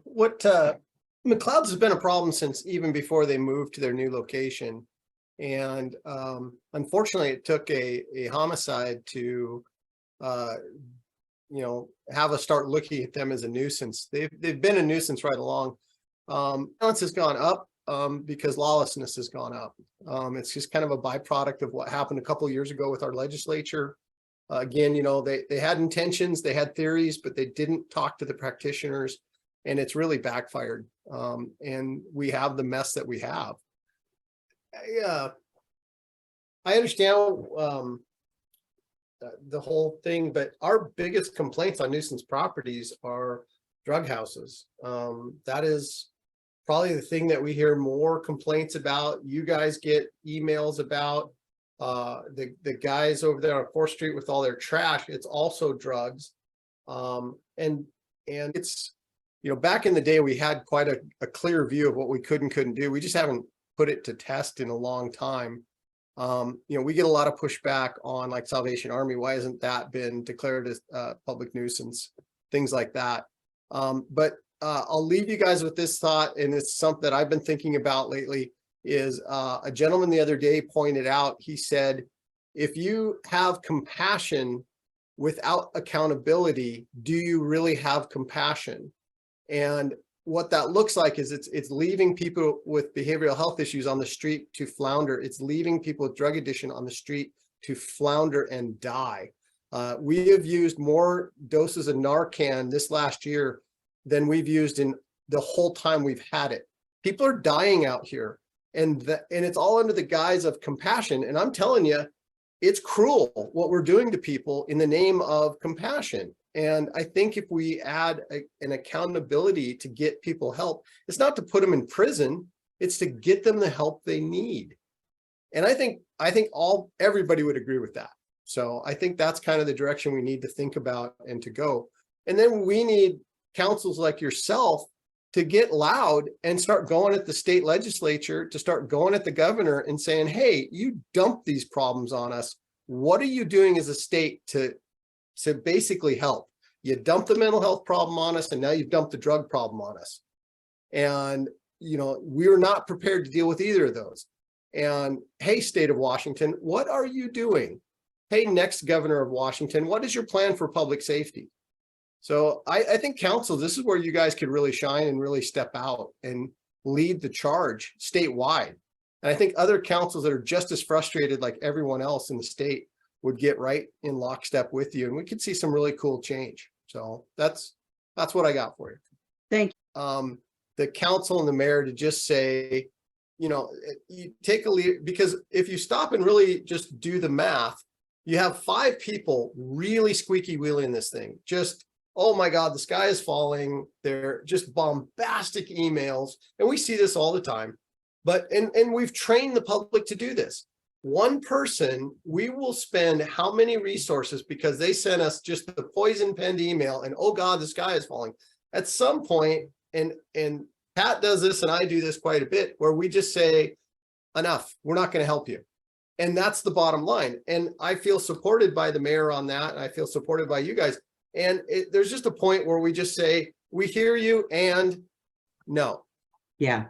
What McLeod's has been a problem since even before they moved to their new location. And unfortunately, it took a homicide to have us start looking at them as a nuisance. They've been a nuisance right along. Violence has gone up because lawlessness has gone up. It's just kind of a byproduct of what happened a couple of years ago with our legislature. Again, they had intentions, they had theories, but they didn't talk to the practitioners, and it's really backfired. And we have the mess that we have. I understand the whole thing, but our biggest complaints on nuisance properties are drug houses. That is probably the thing that we hear more complaints about. You guys get emails about the guys over there on 4th Street with all their trash. It's also drugs. And it's, back in the day, we had quite a clear view of what we could and couldn't do. We just haven't put it to test in a long time. We get a lot of pushback on like Salvation Army. Why hasn't that been declared as a public nuisance? Things like that. But I'll leave you guys with this thought, and it's something that I've been thinking about lately. Is a gentleman the other day pointed out, he said, if you have compassion without accountability, do you really have compassion? And what that looks like is it's leaving people with behavioral health issues on the street to flounder. It's leaving people with drug addiction on the street to flounder and die. We have used more doses of Narcan this last year than we've used in the whole time we've had it. People are dying out here. And it's all under the guise of compassion. And I'm telling you, it's cruel what we're doing to people in the name of compassion. And I think if we add an accountability to get people help, it's not to put them in prison, it's to get them the help they need. And I think everybody would agree with that. So I think that's kind of the direction we need to think about and to go. And then we need councils like yourself to get loud and start going at the state legislature, to start going at the governor and saying, hey, you dump these problems on us. What are you doing as a state to basically help? You dumped the mental health problem on us, and now you've dumped the drug problem on us. And, we're not prepared to deal with either of those. And hey, state of Washington, what are you doing? Hey, next governor of Washington, what is your plan for public safety? So I think council, this is where you guys could really shine and really step out and lead the charge statewide. And I think other councils that are just as frustrated like everyone else in the state would get right in lockstep with you, and we could see some really cool change. So that's what I got for you. Thank you. The council and the mayor to just say, you take a lead, because if you stop and really just do the math, you have 5 people really squeaky wheeling this thing. Just, oh my God, the sky is falling. They're just bombastic emails. And we see this all the time. But, and we've trained the public to do this. One person, we will spend how many resources because they sent us just the poison penned email and, oh God, the sky is falling. At some point, and Pat does this and I do this quite a bit, where we just say, enough, we're not going to help you. And that's the bottom line. And I feel supported by the mayor on that. And I feel supported by you guys. And there's just a point where we just say, we hear you and no. Yeah.